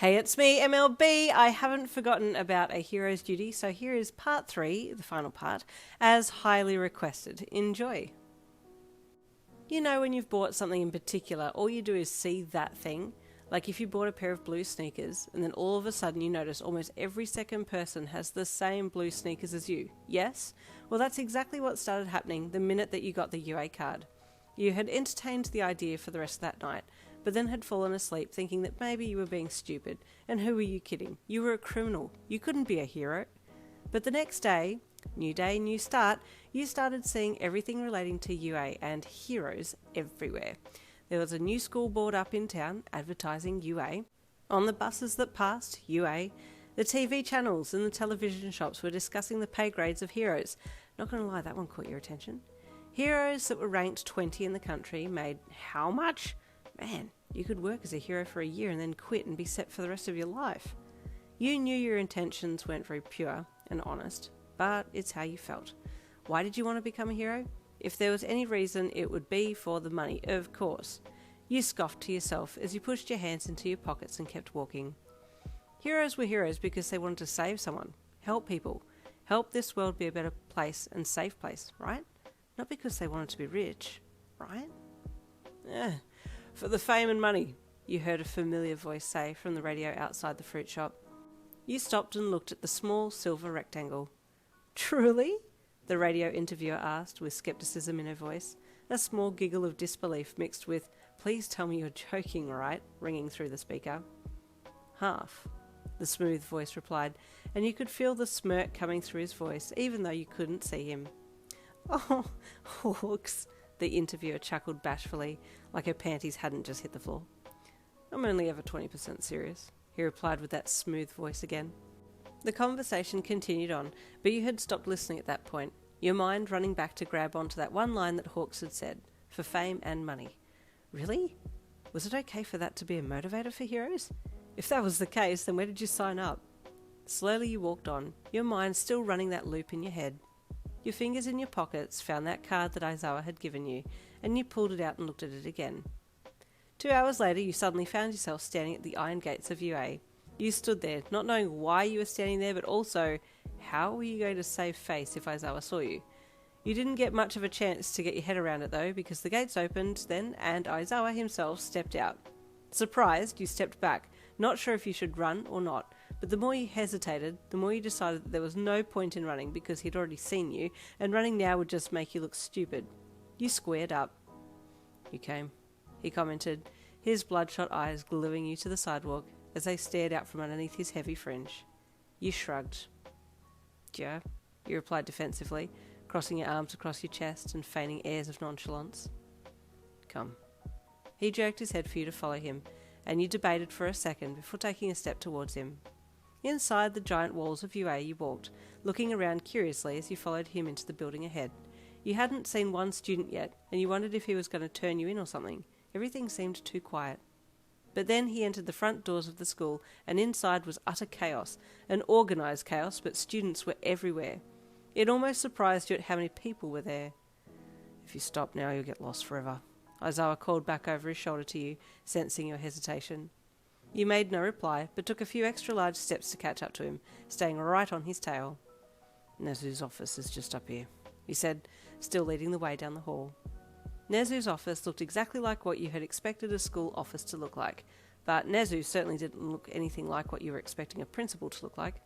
Hey, it's me, MLB. I haven't forgotten about A Hero's Duty, so here is part 3, the final part, as highly requested. Enjoy. You know when you've bought something in particular, all you do is see that thing. Like if you bought a pair of blue sneakers, and then all of a sudden you notice almost every second person has the same blue sneakers as you. Yes? Well, that's exactly what started happening the minute that you got the UA card. You had entertained the idea for the rest of that night, but then had fallen asleep thinking that maybe you were being stupid. And who were you kidding? You were a criminal. You couldn't be a hero. But the next day, new start, you started seeing everything relating to UA and heroes everywhere. There was a new school board up in town advertising UA. On the buses that passed, UA. The TV channels and the television shops were discussing the pay grades of heroes. Not going to lie, that one caught your attention. Heroes that were ranked 20 in the country made how much? Man, you could work as a hero for a year and then quit and be set for the rest of your life. You knew your intentions weren't very pure and honest, but it's how you felt. Why did you want to become a hero? If there was any reason, it would be for the money, of course. You scoffed to yourself as you pushed your hands into your pockets and kept walking. Heroes were heroes because they wanted to save someone, help people, help this world be a better place and safe place, right? Not because they wanted to be rich, right? For the fame and money, you heard a familiar voice say from the radio outside the fruit shop. You stopped and looked at the small silver rectangle. Truly? The radio interviewer asked with skepticism in her voice, a small giggle of disbelief mixed with, "Please tell me you're joking, right?" ringing through the speaker. "Half," the smooth voice replied, and you could feel the smirk coming through his voice, even though you couldn't see him. "Oh, hawks," the interviewer chuckled bashfully, like her panties hadn't just hit the floor. "I'm only ever 20% serious," he replied with that smooth voice again. The conversation continued on, but you had stopped listening at that point, your mind running back to grab onto that one line that Hawks had said, for fame and money. Really? Was it okay for that to be a motivator for heroes? If that was the case, then where did you sign up? Slowly you walked on, your mind still running that loop in your head. Your fingers in your pockets found that card that Aizawa had given you, and you pulled it out and looked at it again. 2 hours later, you suddenly found yourself standing at the iron gates of UA. You stood there, not knowing why you were standing there, but also, how were you going to save face if Aizawa saw you? You didn't get much of a chance to get your head around it though, because the gates opened then, and Aizawa himself stepped out. Surprised, you stepped back, not sure if you should run or not, but the more you hesitated, the more you decided that there was no point in running because he'd already seen you, and running now would just make you look stupid. You squared up. "You came," he commented, his bloodshot eyes gluing you to the sidewalk as they stared out from underneath his heavy fringe. You shrugged. "Yeah," you replied defensively, crossing your arms across your chest and feigning airs of nonchalance. "Come." He jerked his head for you to follow him, and you debated for a second before taking a step towards him. Inside the giant walls of UA you walked, looking around curiously as you followed him into the building ahead. You hadn't seen one student yet, and you wondered if he was going to turn you in or something. Everything seemed too quiet. But then he entered the front doors of the school, and inside was utter chaos, an organised chaos, but students were everywhere. It almost surprised you at how many people were there. "If you stop now, you'll get lost forever," Aizawa called back over his shoulder to you, sensing your hesitation. You made no reply, but took a few extra large steps to catch up to him, staying right on his tail. "Nezu's office is just up here," he said, still leading the way down the hall. Nezu's office looked exactly like what you had expected a school office to look like, but Nezu certainly didn't look anything like what you were expecting a principal to look like.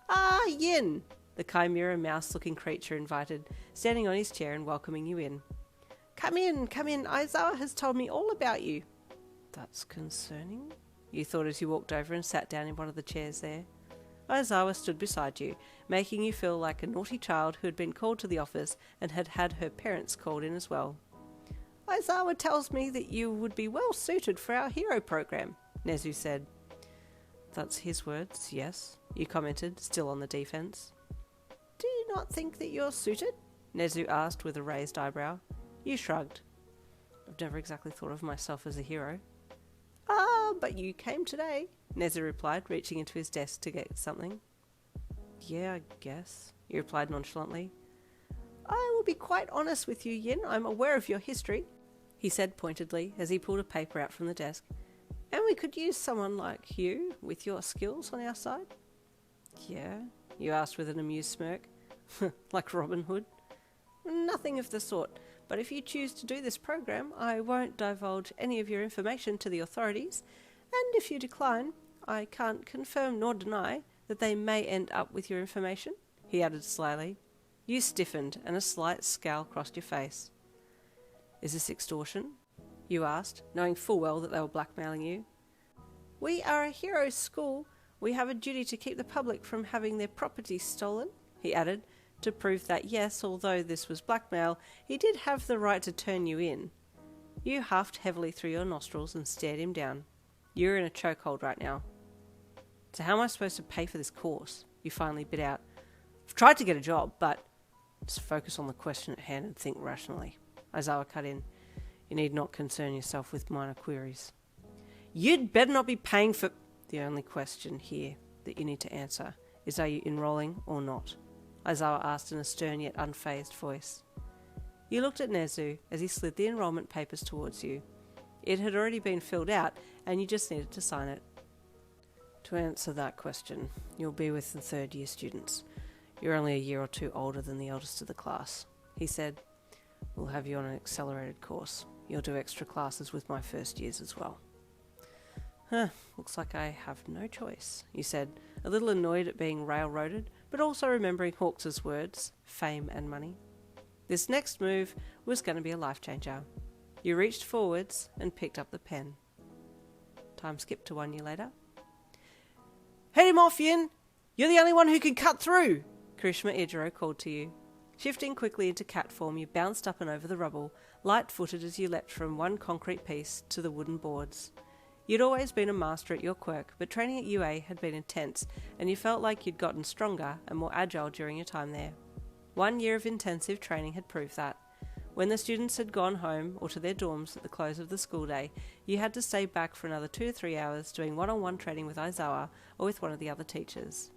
"Ah, Yin!" the chimera mouse-looking creature invited, standing on his chair and welcoming you in. Come in, Aizawa has told me all about you." "That's concerning," you thought as you walked over and sat down in one of the chairs there. Aizawa stood beside you, making you feel like a naughty child who had been called to the office and had had her parents called in as well. "Aizawa tells me that you would be well suited for our hero program," Nezu said. "That's his words, yes," you commented, still on the defense. "Do you not think that you're suited?" Nezu asked with a raised eyebrow. You shrugged. "I've never exactly thought of myself as a hero." "Ah, but you came today," Nezu replied, reaching into his desk to get something. "Yeah, I guess," you replied nonchalantly. "I will be quite honest with you, Yin. I'm aware of your history," he said pointedly as he pulled a paper out from the desk. And we could use someone like you with your skills on our side. Yeah? You asked with an amused smirk. Like Robin Hood? Nothing of the sort. But if you choose to do this program, I won't divulge any of your information to the authorities. And if you decline, I can't confirm nor deny that they may end up with your information, he added slyly. You stiffened, and a slight scowl crossed your face. Is this extortion? You asked, knowing full well that they were blackmailing you. We are a heroes' school. We have a duty to keep the public from having their property stolen, he added, to prove that yes, although this was blackmail, he did have the right to turn you in. You huffed heavily through your nostrils and stared him down. You're in a chokehold right now. So how am I supposed to pay for this course? You finally bit out. I've tried to get a job, but just focus on the question at hand and think rationally. Aizawa cut in. You need not concern yourself with minor queries. You'd better not be paying for... The only question here that you need to answer is, are you enrolling or not? Aizawa asked in a stern yet unfazed voice. You looked at Nezu as he slid the enrollment papers towards you. It had already been filled out, and you just needed to sign it. To answer that question, you'll be with the third-year students. You're only a year or two older than the eldest of the class, he said. We'll have you on an accelerated course. You'll do extra classes with my first years as well. Looks like I have no choice, you said, a little annoyed at being railroaded, but also remembering Hawkes' words, fame and money. This next move was going to be a life changer. You reached forwards and picked up the pen. Time skipped to 1 year later. Head him off, Yin! You're the only one who can cut through! Karishma Ijiro called to you. Shifting quickly into cat form, you bounced up and over the rubble, light-footed as you leapt from one concrete piece to the wooden boards. You'd always been a master at your quirk, but training at UA had been intense, and you felt like you'd gotten stronger and more agile during your time there. 1 year of intensive training had proved that. When the students had gone home or to their dorms at the close of the school day, you had to stay back for another 2 to 3 hours doing one-on-one training with Aizawa or with one of the other teachers.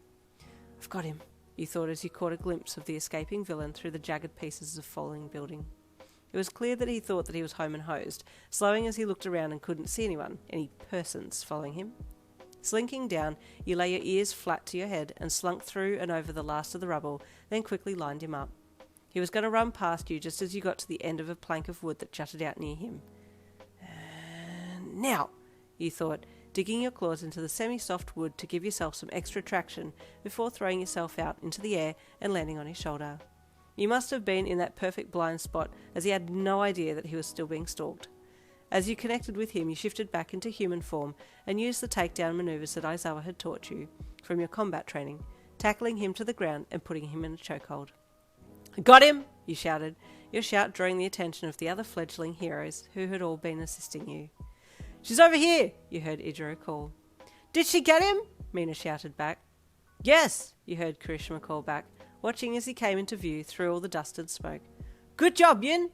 I've got him, you thought as you caught a glimpse of the escaping villain through the jagged pieces of falling building. It was clear that he thought that he was home and hosed, slowing as he looked around and couldn't see anyone, any persons, following him. Slinking down, you lay your ears flat to your head and slunk through and over the last of the rubble, then quickly lined him up. He was going to run past you just as you got to the end of a plank of wood that jutted out near him. Now, you thought, digging your claws into the semi-soft wood to give yourself some extra traction before throwing yourself out into the air and landing on his shoulder. You must have been in that perfect blind spot, as he had no idea that he was still being stalked. As you connected with him, you shifted back into human form and used the takedown maneuvers that Aizawa had taught you from your combat training, tackling him to the ground and putting him in a chokehold. Got him! You shouted, your shout drawing the attention of the other fledgling heroes who had all been assisting you. She's over here! You heard Ijiro call. Did she get him? Mina shouted back. Yes! You heard Karishma call back, watching as he came into view through all the dust and smoke. Good job, Yin!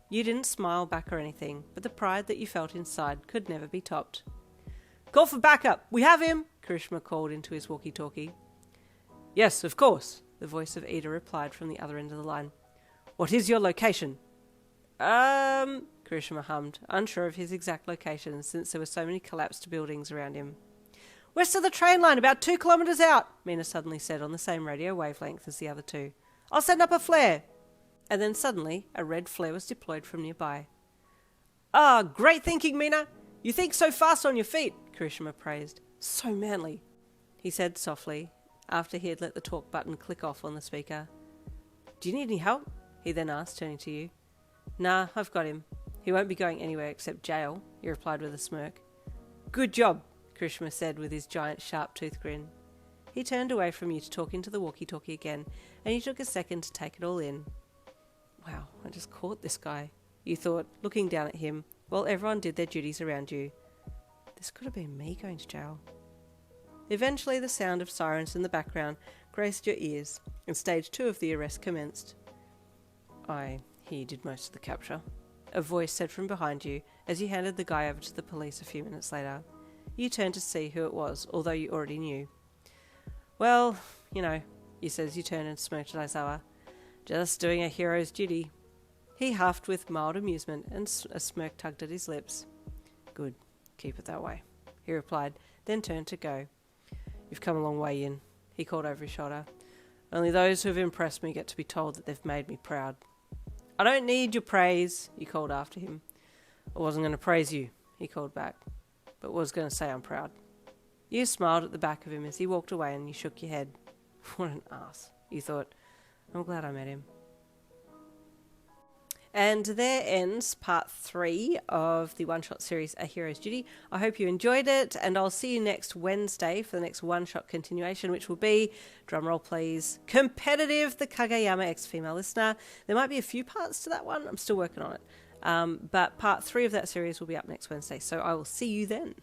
You didn't smile back or anything, but the pride that you felt inside could never be topped. Call for backup! We have him! Karishma called into his walkie-talkie. Yes, of course, the voice of Ida replied from the other end of the line. What is your location? Karishma hummed, unsure of his exact location since there were so many collapsed buildings around him. West of the train line, about 2 kilometres out, Mina suddenly said on the same radio wavelength as the other two. I'll send up a flare. And then suddenly a red flare was deployed from nearby. Ah, great thinking, Mina. You think so fast on your feet, Karishma praised. So manly, he said softly, after he had let the talk button click off on the speaker. Do you need any help? He then asked, turning to you. Nah, I've got him. He won't be going anywhere except jail, you replied with a smirk. Good job, Karishma said with his giant sharp-toothed grin. He turned away from you to talk into the walkie-talkie again, and you took a second to take it all in. Wow, I just caught this guy, you thought, looking down at him, while everyone did their duties around you. This could have been me going to jail. Eventually the sound of sirens in the background graced your ears, and stage 2 of the arrest commenced. He did most of the capture, a voice said from behind you as you handed the guy over to the police a few minutes later. You turned to see who it was, although you already knew. Well, you know, you said as you turned and smirked at Aizawa. Just doing a hero's duty. He huffed with mild amusement and a smirk tugged at his lips. Good, keep it that way. he replied, then turned to go. You've come a long way, Yin, he called over his shoulder. Only those who have impressed me get to be told that they've made me proud. I don't need your praise, he called after him. I wasn't going to praise you, he called back, but was going to say I'm proud. You smiled at the back of him as he walked away and you shook your head. What an ass, you thought. I'm glad I met him. And there ends part 3 of the one-shot series A Hero's Duty. I hope you enjoyed it, and I'll see you next Wednesday for the next one-shot continuation, which will be, drumroll please, Competitive, the Kageyama ex-female listener. There might be a few parts to that one. I'm still working on it. But part 3 of that series will be up next Wednesday, so I will see you then.